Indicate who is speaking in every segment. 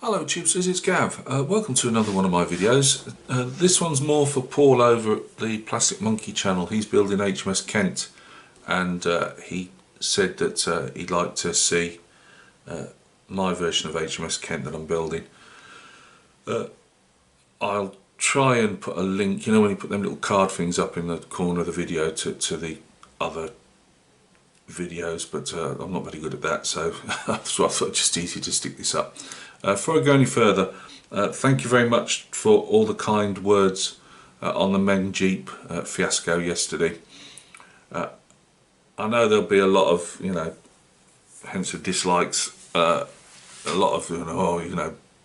Speaker 1: Hello Chips, it's Gav. Welcome to another one of my videos. This one's more for Paul over at the Plastic Monkey channel. He's building HMS Kent, and he said that he'd like to see my version of HMS Kent that I'm building. I'll try and put a link, you know when you put them little card things up in the corner of the video to the other videos, but I'm not very good at that, so that's why I thought it's just easy to stick this up. Before I go any further, thank you very much for all the kind words on the Men Jeep fiasco yesterday. I know there'll be a lot of, hence the dislikes, a lot of,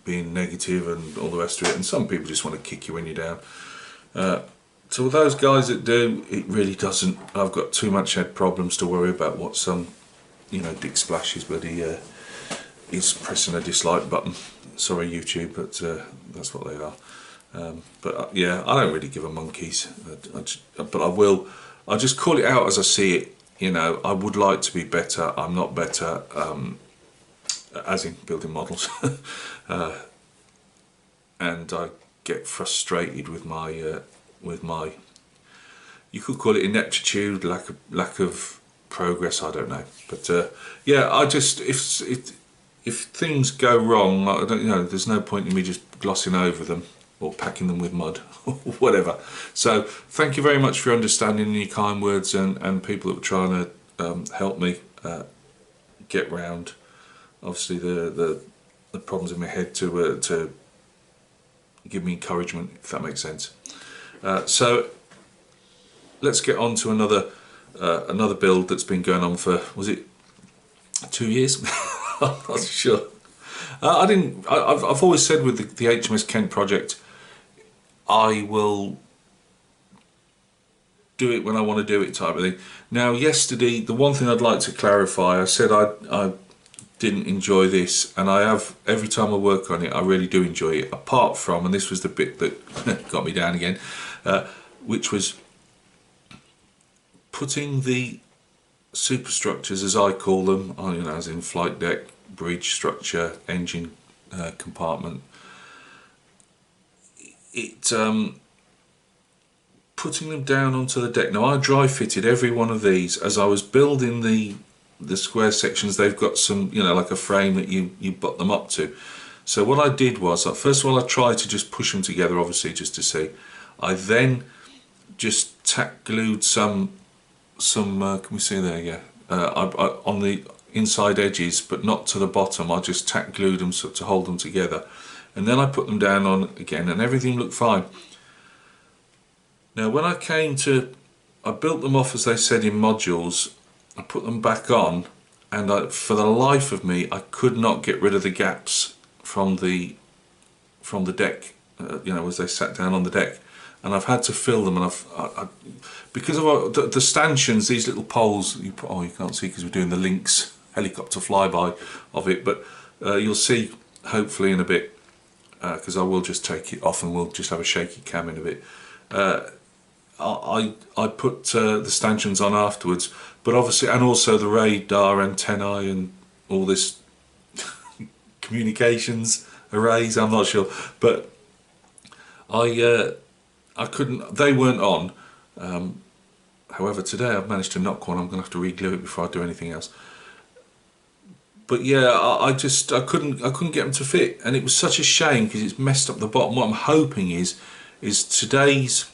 Speaker 1: being negative and all the rest of it, and some people just want to kick you when you're down. To those guys that do, it really doesn't. I've got too much head problems to worry about what some, Dick Splashes, but he's pressing a dislike button. Sorry YouTube, but that's what they are. Yeah, I don't really give a monkeys. But I'll just call it out as I see it. I would like to be better. I'm not better, as in building models. And I get frustrated with my you could call it ineptitude, lack of progress, I don't know, but yeah, I just, if things go wrong, I don't, there's no point in me just glossing over them or packing them with mud or whatever. So thank you very much for your understanding and your kind words, and people that were trying to help me get round obviously the problems in my head to give me encouragement, if that makes sense. So let's get on to another build that's been going on for, was it 2 years? I'm not sure. I've always said with the HMS Kent project, I will do it when I want to do it, type of thing. Now yesterday, the one thing I'd like to clarify, I said I didn't enjoy this, and I have, every time I work on it I really do enjoy it, apart from, and this was the bit that got me down again, which was putting the superstructures, as I call them, as in flight deck, bridge structure, engine compartment, putting them down onto the deck. Now I dry fitted every one of these as I was building the square sections. They've got some, like a frame that you butt them up to. So what I did was, first of all, I tried to just push them together, obviously, just to see. I then just tack glued some can we see there? Yeah, on the inside edges, but not to the bottom. I just tack glued them to hold them together, and then I put them down on again, and everything looked fine. Now when I built them off as they said in modules. I put them back on, and for the life of me I could not get rid of the gaps from the deck, as they sat down on the deck, and I've had to fill them, and because of the stanchions, these little poles, you can't see because we're doing the Lynx helicopter flyby of it, but you'll see hopefully in a bit, because I will just take it off and we'll just have a shaky cam in a bit. I put the stanchions on afterwards, but obviously, and also the radar antennae and all this communications arrays, I'm not sure, but I couldn't, they weren't on. However, today I've managed to knock one. I'm going to have to re-glue it before I do anything else. But yeah, I couldn't get them to fit, and it was such a shame because it's messed up the bottom. What I'm hoping is today's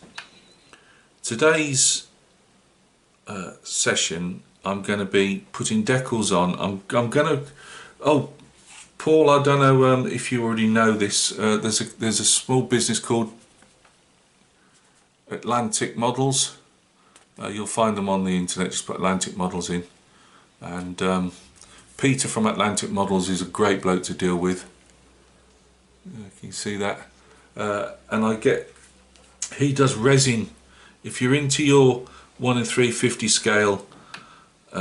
Speaker 1: session, I'm going to be putting decals on. I'm going to, oh Paul, I don't know if you already know this, there's a small business called Atlantic Models. You'll find them on the internet, just put Atlantic Models in, and Peter from Atlantic Models is a great bloke to deal with. Can you see that? And he does resin. If you're into your 1 in 350 scale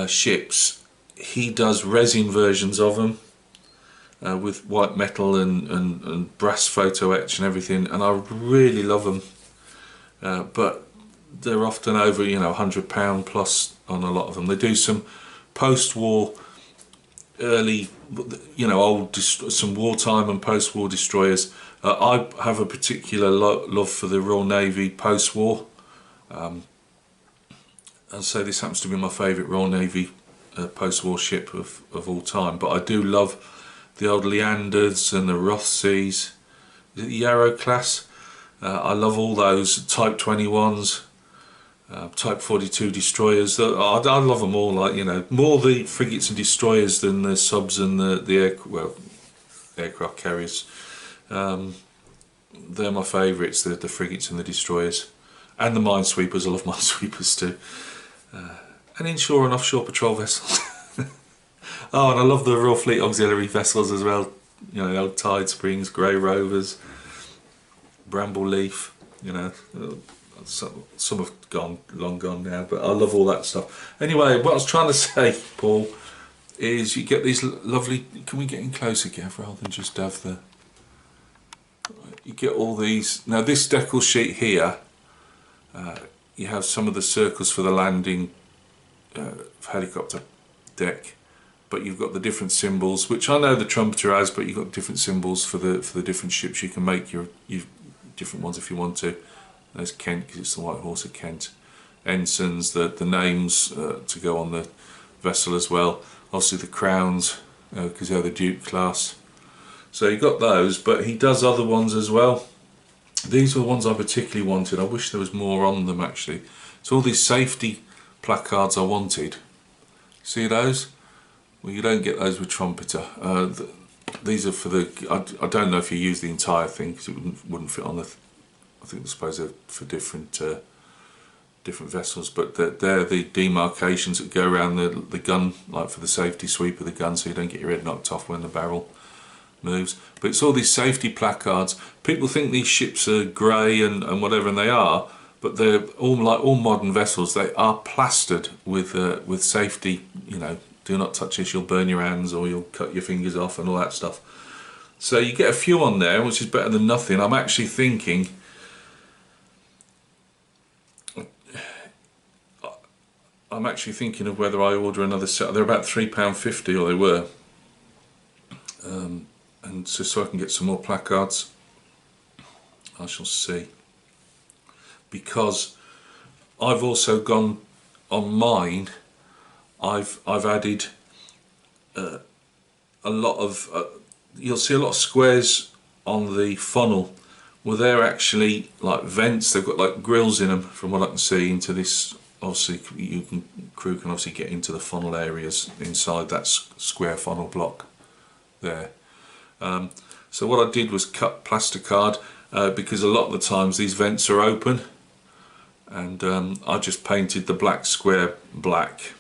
Speaker 1: ships, he does resin versions of them with white metal and brass photo etch and everything, and I really love them. But they're often over, £100 plus on a lot of them. They do some post-war early, you know, some wartime and post-war destroyers. I have a particular love for the Royal Navy post-war. I'd say this happens to be my favourite Royal Navy post-war ship of all time. But I do love the old Leanders and the Rothseys. Is it the Yarrow class? I love all those Type 21s. Type 42 destroyers. I love them all. Like, you know, more the frigates and destroyers than the subs and the aircraft carriers. They're my favourites. The frigates and the destroyers, and the minesweepers. I love minesweepers too. And inshore and offshore patrol vessels. Oh, and I love the Royal Fleet auxiliary vessels as well. You know, the old Tide Springs, Grey Rovers, Bramble Leaf. You know. Some have long gone now, but I love all that stuff. Anyway, what I was trying to say, Paul, is you get these lovely. Can we get in closer, Gav, rather than just have the? You get all these. Now this decal sheet here, you have some of the circles for the landing helicopter deck, but you've got the different symbols, which I know the trumpeter has, but you've got different symbols for the different ships. You can make your different ones if you want to. There's Kent, because it's the White Horse of Kent. Ensigns, the names to go on the vessel as well. Obviously the crowns, because they're the Duke class. So you got those, but he does other ones as well. These were the ones I particularly wanted. I wish there was more on them actually. So all these safety placards I wanted. See those? Well, you don't get those with trumpeter. These are for the. I don't know if you use the entire thing because it wouldn't fit on the. I think I suppose they're for different vessels, but they're the demarcations that go around the gun, like for the safety sweep of the gun, so you don't get your head knocked off when the barrel moves. But it's all these safety placards. People think these ships are grey and whatever, and they are, but they're all like all modern vessels. They are plastered with safety. You know, do not touch this, you'll burn your hands or you'll cut your fingers off and all that stuff. So you get a few on there, which is better than nothing. I'm actually thinking. Of whether I order another set. They're about £3.50, or they were, and so I can get some more placards. I shall see, because I've also gone on mine. I've added a lot of. You'll see a lot of squares on the funnel. Well, they're actually like vents. They've got like grills in them, from what I can see, into this. Obviously, crew can obviously get into the funnel areas inside that square funnel block there. So what I did was cut plasticard because a lot of the times these vents are open, and I just painted the black square black.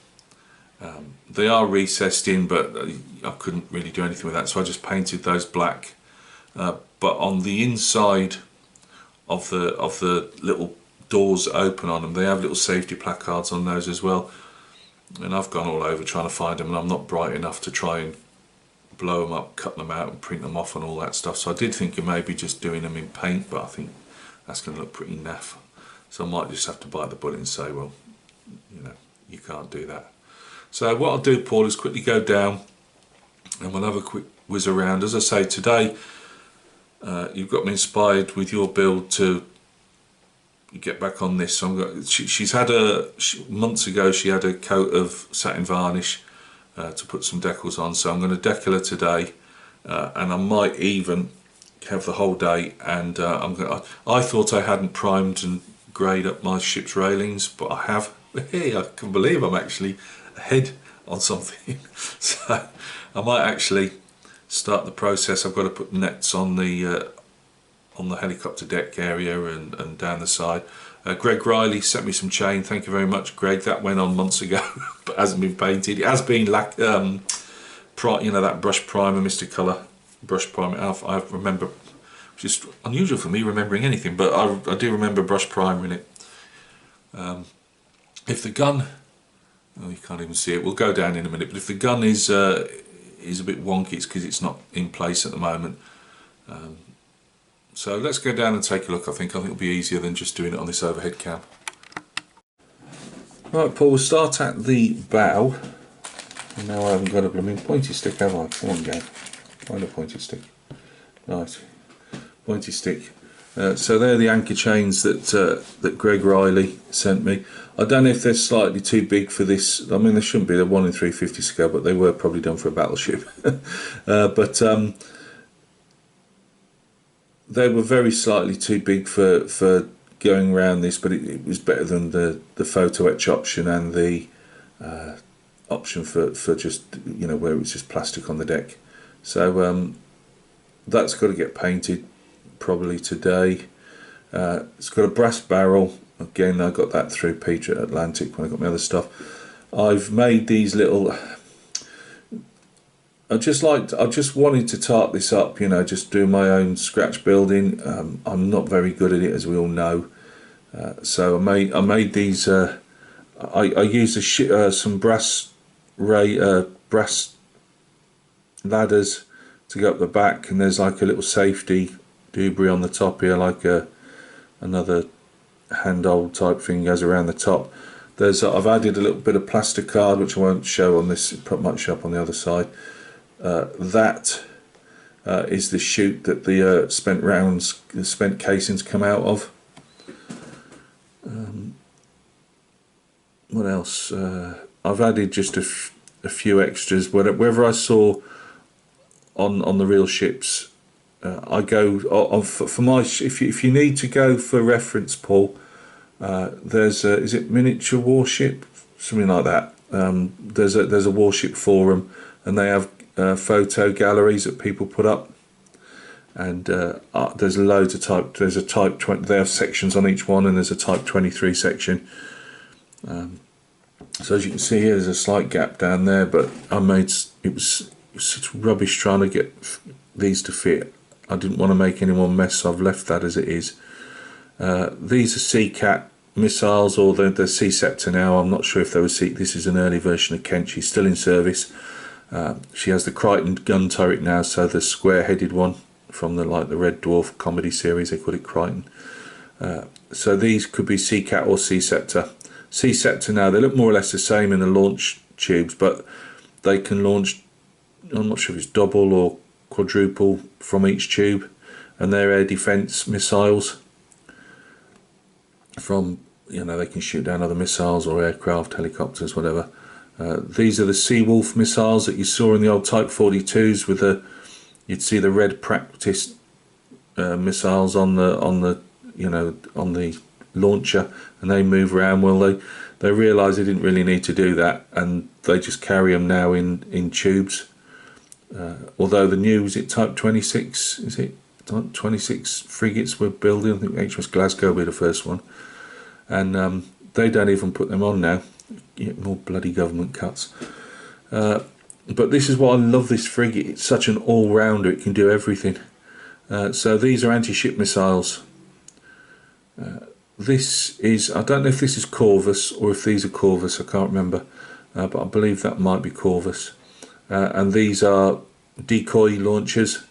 Speaker 1: They are recessed in, but I couldn't really do anything with that, so I just painted those black. But on the inside of the little doors open on them, they have little safety placards on those as well, and I've gone all over trying to find them, and I'm not bright enough to try and blow them up, cut them out and print them off and all that stuff. So I did think of maybe just doing them in paint, but I think that's going to look pretty naff, so I might just have to bite the bullet and say, well, you know, you can't do that. So what I'll do, Paul, is quickly go down and we'll have a quick whiz around. As I say, today you've got me inspired with your build to get back on this. So she's had months ago she had a coat of satin varnish to put some decals on, so I'm going to decal her today, and I might even have the whole day, and I thought I hadn't primed and greyed up my ship's railings, but I have. Hey, I can believe I'm actually ahead on something. So I might actually start the process. I've got to put nets on the helicopter deck area and down the side. Greg Riley sent me some chain. Thank you very much, Greg. That went on months ago, but hasn't been painted. It has been you know, that brush primer, Mr. Colour brush primer. I remember, which is unusual for me remembering anything, but I do remember brush primer in it. If the gun, oh, you can't even see it. We'll go down in a minute. But if the gun is a bit wonky, it's because it's not in place at the moment. So let's go down and take a look. I think it'll be easier than just doing it on this overhead cam. Right, Paul, we'll start at the bow. And now I haven't got a blooming pointy stick, have I? Come on, Gav. Find a pointy stick. Right, pointy stick. So they're the anchor chains that Greg Riley sent me. I don't know if they're slightly too big for this. I mean, they shouldn't be. They're 1 in 350 scale, but they were probably done for a battleship. But they were very slightly too big for going around this, but it was better than the photo etch option and the option for just, you know, where it was just plastic on the deck. So that's got to get painted probably today. It's got a brass barrel. Again, I got that through Peter at Atlantic when I got my other stuff. I've made these little. I just wanted to tart this up, you know, just do my own scratch building. I'm not very good at it, as we all know. So I made these. I used some brass ladders to go up the back, and there's like a little safety debris on the top here, like another handhold type thing goes around the top. I've added a little bit of plasticard, which I won't show on this. It might show up on the other side. That is the chute that the spent casings come out of. What else? I've added just a few extras. Wherever I saw on the real ships, I go for my. If you need to go for reference, Paul, there's is it Miniature Warship, something like that. There's a warship forum, and they have photo galleries that people put up, and there's loads of type. There's a type 20. They have sections on each one, and there's a type 23 section. So as you can see here, there's a slight gap down there, but it was such rubbish trying to get these to fit. I didn't want to make any more mess, so I've left that as it is. These are Seacat missiles, or the Sea Scepter now. I'm not sure if they were This is an early version of Kent. She's still in service. She has the Crichton gun turret now, so the square-headed one from the Red Dwarf comedy series, they call it Crichton. So these could be Seacat or Sea Scepter. Sea Scepter now, they look more or less the same in the launch tubes, but they can launch, I'm not sure if it's double or quadruple from each tube, and they're air defence missiles. From, you know, they can shoot down other missiles or aircraft, helicopters, whatever. These are the Seawolf missiles that you saw in the old Type 42s with you'd see the red practice missiles on the launcher, and they move around. Well, they realised they didn't really need to do that, and they just carry them now in tubes. Although the new, is it Type 26? Is it Type 26 frigates we're building? I think HMS Glasgow will be the first one, and they don't even put them on now. Get more bloody government cuts. But this is why I love this frigate. It's such an all-rounder. It can do everything. So these are anti-ship missiles. This is, I don't know if this is Corvus or if these are Corvus, I can't remember, but I believe that might be Corvus. And these are decoy launchers,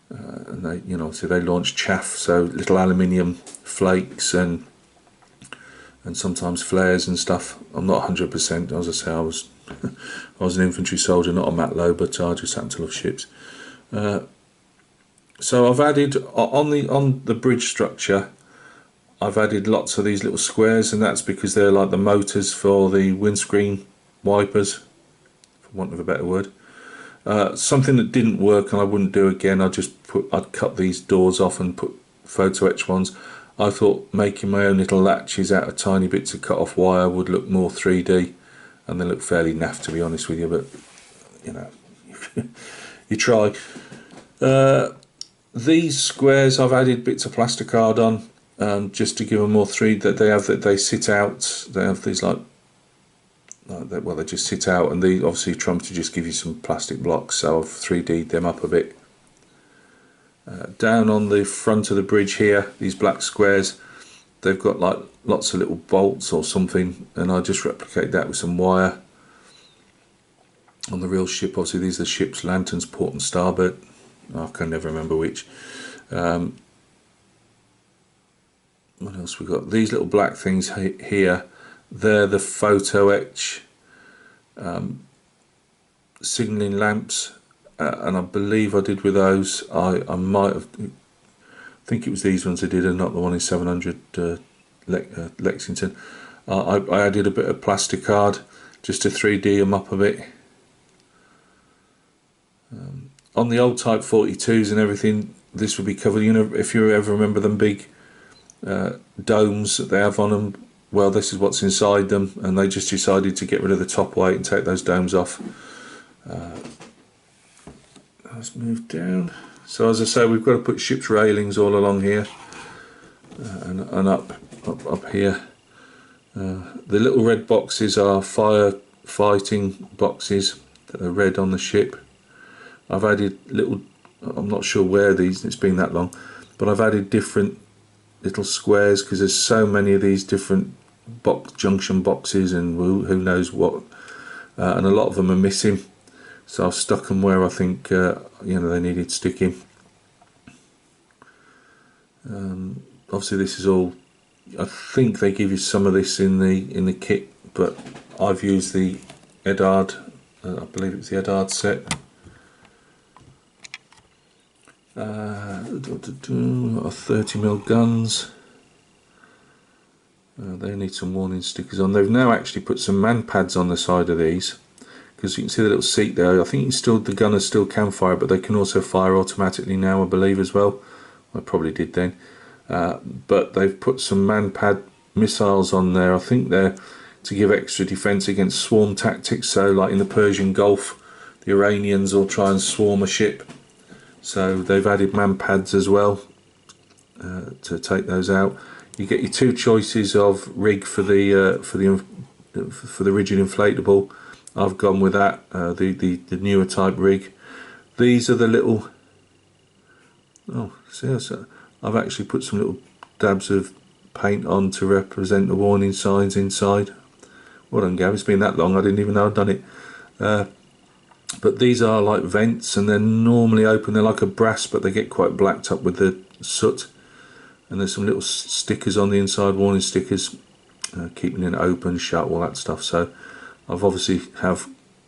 Speaker 1: and they, you know, obviously they launch chaff, so little aluminium flakes and sometimes flares and stuff. I'm not 100%, as I say, I was an infantry soldier, not a matlow, but I just happen to love ships. So I've added on the bridge structure, I've added lots of these little squares, and that's because they're like the motors for the windscreen wipers, for want of a better word. Something that didn't work and I wouldn't do again, I'd cut these doors off and put photo etch ones. I thought making my own little latches out of tiny bits of cut off wire would look more 3D, and they look fairly naff, to be honest with you, but you know, you try. These squares I've added bits of plasticard on, just to give them more 3D. That they sit out. They have these well, they just sit out, and these obviously trying to just give you some plastic blocks, so I've 3D'd them up a bit. Down on the front of the bridge here, these black squares, they've got like lots of little bolts or something, and I just replicate that with some wire. On the real ship, obviously these are the ship's lanterns, port and starboard. I can never remember which. What else we got? These little black things here, they're the photo etch signalling lamps, and I believe I did with those. I might have, I think it was these ones I did, and not the one in 700 Lexington. I added a bit of plasticard just to 3D them up a bit. On the old Type 42s and everything, this would be covered. You know, if you ever remember them big domes that they have on them, well, this is what's inside them, and they just decided to get rid of the top weight and take those domes off. Let's move down. So as I say, we've got to put ship's railings all along here, and up here. The little red boxes are firefighting boxes that are red on the ship. I've added little, I'm not sure where these, it's been that long, but I've added different little squares because there's so many of these different junction boxes and who knows what, and a lot of them are missing, so I've stuck them where I think they needed sticking. Obviously this is all, I think they give you some of this in the kit, but I've used the Edard, I believe it's the Edard set. 30mm guns. They need some warning stickers on. They've now actually put some man pads on the side of these, because you can see the little seat there. I think the gunners still can fire, but they can also fire automatically now, I believe, as well. I probably did then. But they've put some man pad missiles on there. I think they're to give extra defence against swarm tactics. So like in the Persian Gulf, the Iranians will try and swarm a ship. So they've added man pads as well to take those out. You get your two choices of rig for the rigid inflatable. I've gone with that, the newer type rig. These are the little. Oh, see, I've actually put some little dabs of paint on to represent the warning signs inside. Well done, Gav. It's been that long, I didn't even know I'd done it. But these are like vents, and they're normally open. They're like a brass, but they get quite blacked up with the soot. And there's some little stickers on the inside, warning stickers, keeping it open, shut, all that stuff. So I've obviously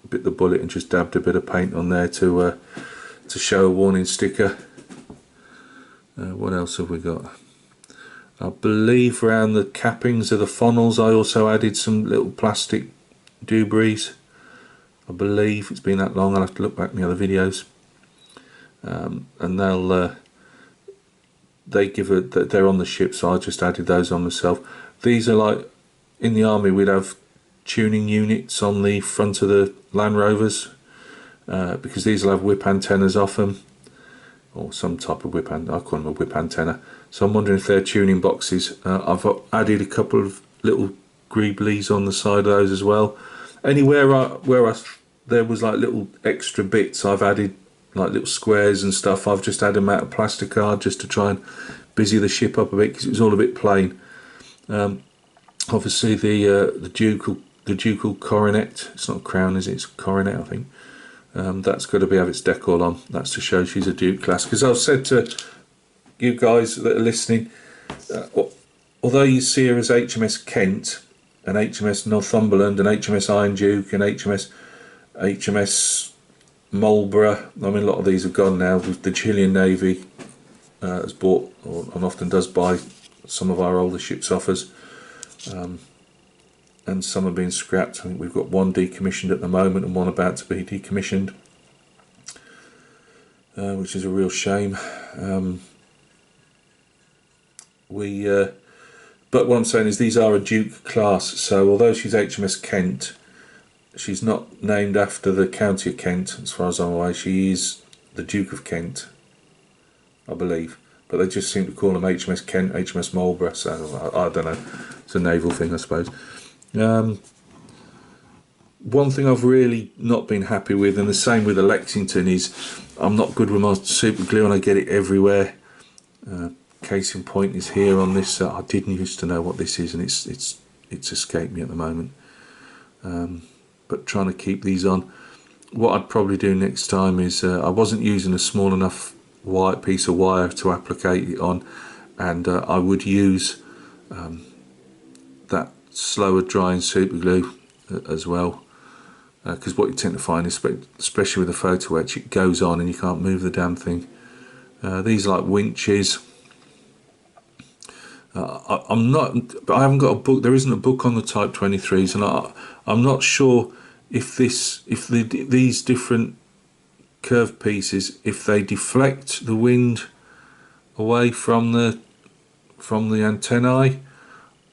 Speaker 1: bit the bullet and just dabbed a bit of paint on there to show a warning sticker. What else have we got? I believe around the cappings of the funnels I also added some little plastic debris. I believe it's been that long, I'll have to look back in the other videos. And they're on the ship, so I just added those on myself. These are like, in the army we'd have tuning units on the front of the Land Rovers, because these will have whip antennas off them, or some type of whip, I call them a whip antenna. So I'm wondering if they're tuning boxes. I've added a couple of little greeblies on the side of those as well. Anywhere where there was like little extra bits, I've added like little squares and stuff. I've just added them out of plasticard just to try and busy the ship up a bit, because it was all a bit plain. Obviously the ducal coronet, it's not a crown, is it? It's a coronet, I think. That's got to have its decal on. That's to show she's a Duke class. Because I've said to you guys that are listening, although you see her as HMS Kent and HMS Northumberland and HMS Iron Duke and HMS Marlborough, I mean, a lot of these have gone now. The Chilean Navy has bought, and often does buy, some of our older ships off us, and some have been scrapped. I think we've got one decommissioned at the moment and one about to be decommissioned, which is a real shame. But what I'm saying is these are a Duke class, so although she's HMS Kent, she's not named after the county of Kent, as far as I'm aware. She is the Duke of Kent, I believe, but they just seem to call them HMS Kent, HMS Marlborough, so I don't know, it's a naval thing, I suppose. One thing I've really not been happy with, and the same with the Lexington, is I'm not good with my super glue and I get it everywhere. Case in point is here on this. I didn't used to know what this is, and it's escaped me at the moment. But trying to keep these on. What I'd probably do next time is, I wasn't using a small enough piece of wire to applicate it on, and I would use that slower drying super glue as well. because what you tend to find, especially with a photo etch, it goes on and you can't move the damn thing. These are like winches. I'm not, but I haven't got a book. There isn't a book on the Type 23s, and I'm not sure if these different curved pieces, if they deflect the wind away from the antennae,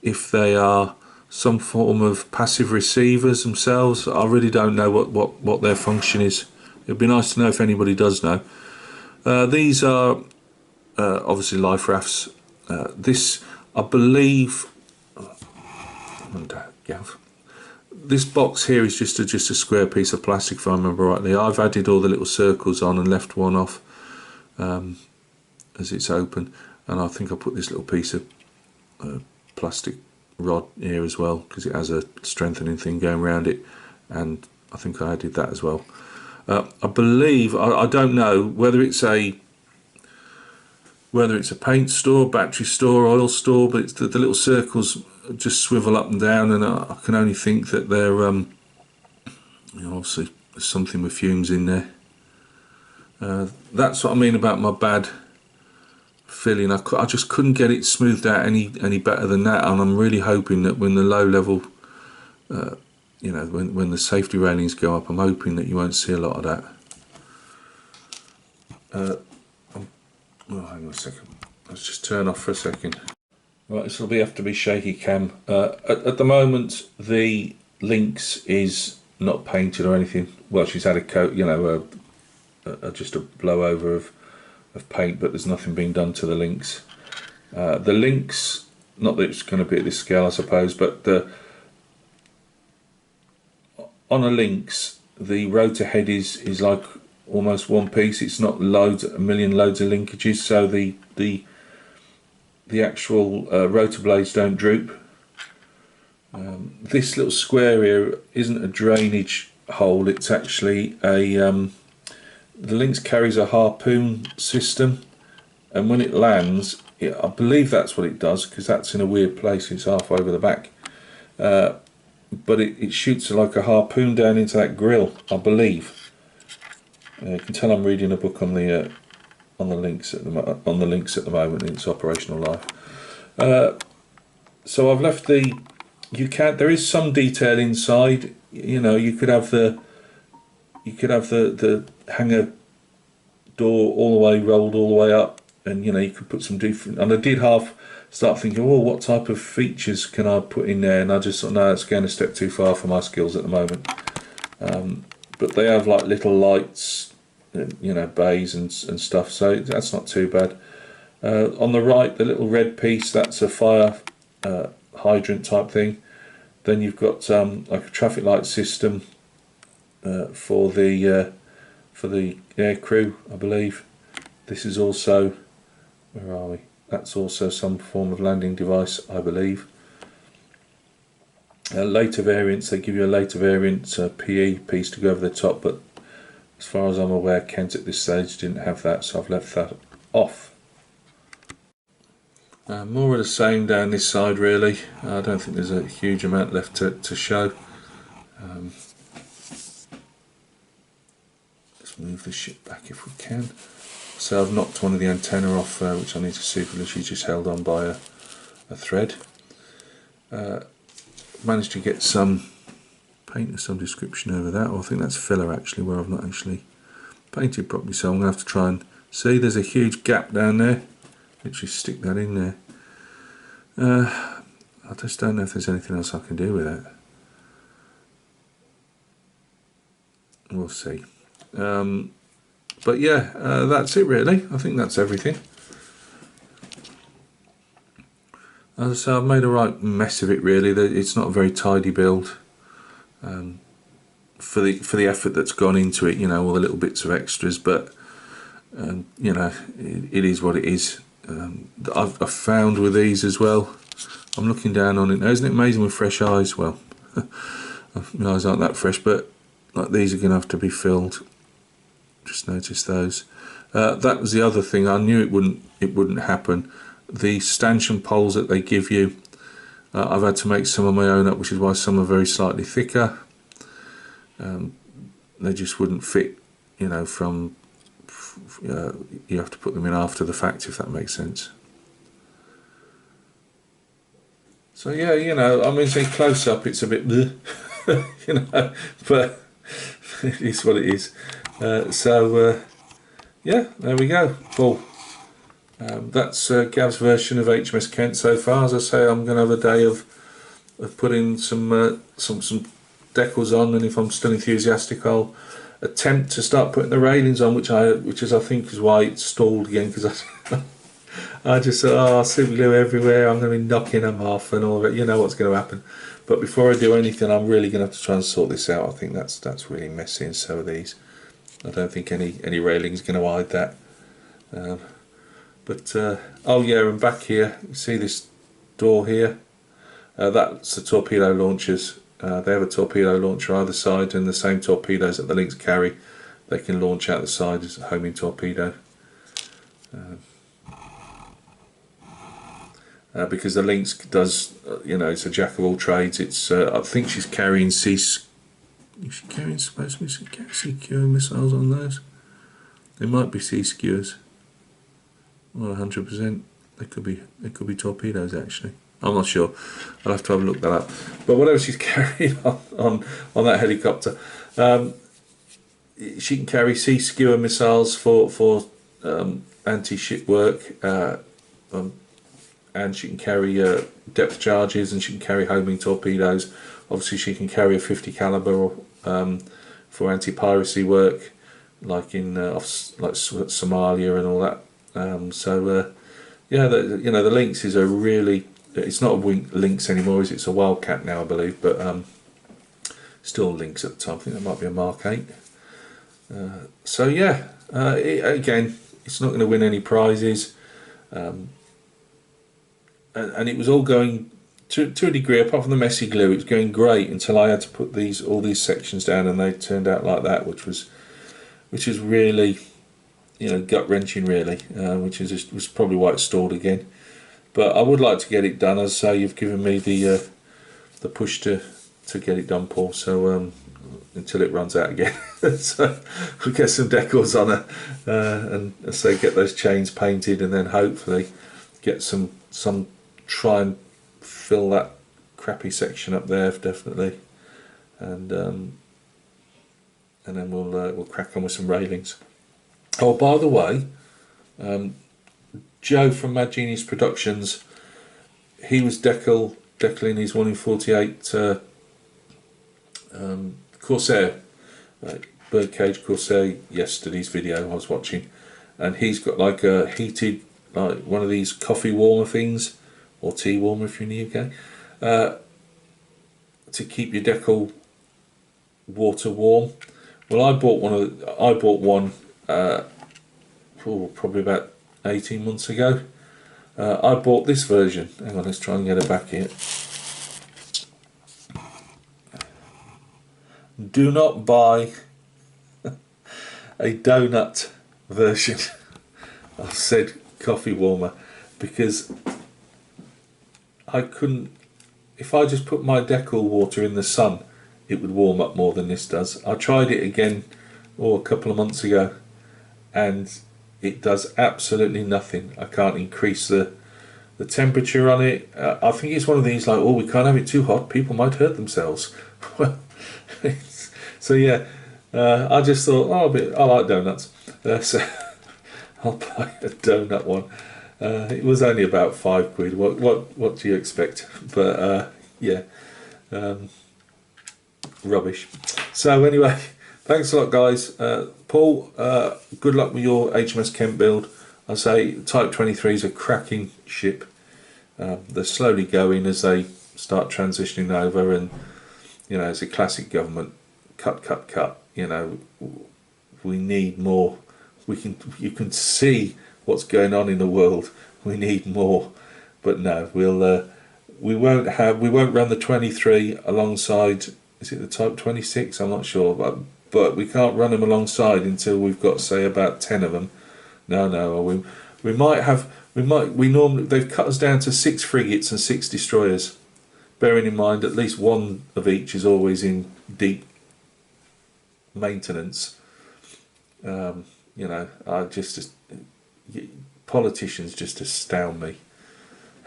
Speaker 1: if they are some form of passive receivers themselves. I really don't know what their function is. It'd be nice to know if anybody does know. These are obviously life rafts. This, I believe, this box here is just a square piece of plastic, if I remember rightly. I've added all the little circles on and left one off as it's open, and I think I put this little piece of plastic rod here as well because it has a strengthening thing going around it, and I think I added that as well. I believe, I don't know whether it's a paint store, battery store, oil store, but it's the little circles just swivel up and down, and I can only think that they're obviously there's something with fumes in there. That's what I mean about my bad filling. I just couldn't get it smoothed out any better than that, and I'm really hoping that when the low level when the safety railings go up, I'm hoping that you won't see a lot of that. Oh, hang on a second, let's just turn off for a second. Right, this will have to be shaky cam. At the moment the links is not painted or anything. Well, she's had a coat, just a blow over of paint, but there's nothing being done to the links. The links, not that it's going to be at this scale I suppose, but on a links the rotor head is like almost one piece. It's not a million loads of linkages, so the actual rotor blades don't droop. This little square here isn't a drainage hole, it's actually the links carries a harpoon system, and when it lands, I believe that's what it does, because that's in a weird place, it's halfway over the back, but it shoots like a harpoon down into that grill, I believe. You can tell I'm reading a book on the links at the moment in its operational life. So I've left there is some detail inside. You could have the hangar door all the way rolled all the way up, and you could put some different. And I did start thinking, well, what type of features can I put in there? And I just thought, no, it's going a step too far for my skills at the moment. But they have like little lights, bays and stuff, so that's not too bad. On the right, the little red piece, that's a fire hydrant type thing. Then you've got like a traffic light system for the air crew, I believe. This is also, where are we? That's also some form of landing device, I believe. Later variants, they give you a later variant PE piece to go over the top, but as far as I'm aware, Kent at this stage didn't have that, so I've left that off. More of the same down this side really. I don't think there's a huge amount left to show. Let's move the ship back if we can. So I've knocked one of the antenna off, which I need to superficially just held on by a thread. Managed to get some paint of some description over that, or I think that's filler actually, where I've not actually painted properly, so I'm going to have to try and see. There's a huge gap down there, literally stick that in there. I just don't know if there's anything else I can do with that. We'll see. But yeah, that's it really. I think that's everything. So I've made a right mess of it really. It's not a very tidy build for the effort that's gone into it, all the little bits of extras, but it is what it is. I've found with these as well, I'm looking down on it now, isn't it amazing with fresh eyes? Well, my eyes aren't that fresh, but like these are going to have to be filled. Just noticed those. That was the other thing, I knew it wouldn't happen. The stanchion poles that they give you, I've had to make some of my own up, which is why some are very slightly thicker. they just wouldn't fit, you know, from you have to put them in after the fact, if that makes sense. So yeah, you know, I mean, say close up, it's a bit bleh, you know, but it is what it is. Yeah, there we go. Cool. That's Gav's version of HMS Kent so far. As I say, I'm going to have a day of putting some decals on, and if I'm still enthusiastic, I'll attempt to start putting the railings on, which I think is why it's stalled again, because I just thought, oh, super glue everywhere, I'm going to be knocking them off and all that. You know what's going to happen. But before I do anything, I'm really going to have to try and sort this out. I think that's really messy, and so are these. I don't think any railing's going to hide that. Oh yeah, and back here, you see this door here? That's the torpedo launchers. They have a torpedo launcher either side, and the same torpedoes that the Lynx carry, they can launch out the side as a homing torpedo. Because the Lynx does, you know, it's a jack of all trades. It's I think she's carrying is she carrying supposed to be sea skewer missiles on those? They might be sea skewers. Well, 100%. They could be torpedoes actually. I'm not sure. I'll have to have a look that up. But whatever she's carrying on that helicopter, she can carry sea skewer missiles for anti-ship work, and she can carry depth charges, and she can carry homing torpedoes. Obviously, she can carry a 50 caliber for anti-piracy work, like in like Somalia and all that. Yeah, you know, the Lynxes are really. It's not a Lynx anymore, is it? It's a Wildcat now, I believe, but still Lynx at the time. I think that might be a Mark 8. So yeah, again, it's not going to win any prizes, and it was all going to a degree, apart from the messy glue, it was going great until I had to put all these sections down, and they turned out like that, which was really, you know, gut wrenching, really, was probably why it stalled again. But I would like to get it done. As I say, you've given me the push to get it done, Paul. So until it runs out again, so we'll get some decals on it, and so get those chains painted, and then hopefully get some try and fill that crappy section up there definitely, and then we'll crack on with some railings. Oh, by the way. Joe from Mad Genius Productions, he was decaling his 1 in 48 Corsair, birdcage Corsair, yesterday's video I was watching, and he's got like a heated, like one of these coffee warmer things, or tea warmer if you're in the UK, to keep your decal water warm. Well, I bought one probably about 18 months ago. I bought this version. Hang on, let's try and get it back here. Do not buy a donut version of said coffee warmer, because I couldn't, if I just put my decal water in the sun, it would warm up more than this does. I tried it again a couple of months ago, and it does absolutely nothing. I can't increase the temperature on it. I think it's one of these like, oh, we can't have it too hot, people might hurt themselves. Well, so yeah, I just thought, I like donuts, so I'll buy a donut one. It was only about £5. What do you expect? But yeah, rubbish. So anyway, thanks a lot, guys. Paul, good luck with your HMS Kent build. I say Type 23 is a cracking ship. They're slowly going as they start transitioning over, and you know, it's a classic government cut. You know, we need more. You can see what's going on in the world. We need more, but no, we won't run the 23 alongside. Is it the Type 26? I'm not sure, but we can't run them alongside until we've got, say, about 10 of them. No, we normally, they've cut us down to 6 frigates and 6 destroyers, bearing in mind at least one of each is always in deep maintenance. You know, politicians just astound me.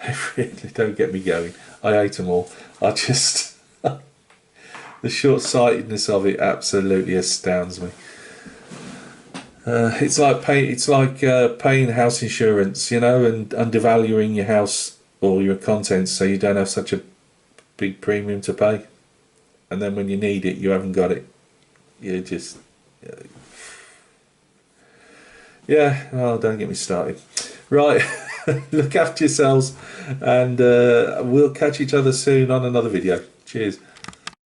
Speaker 1: They really don't get me going. I hate them all. I just the short-sightedness of it absolutely astounds me. It's like paying house insurance, you know, and undervaluing your house or your contents so you don't have such a big premium to pay, and then when you need it, you haven't got it. You just, yeah. Oh, don't get me started. Right, look after yourselves, and we'll catch each other soon on another video. Cheers.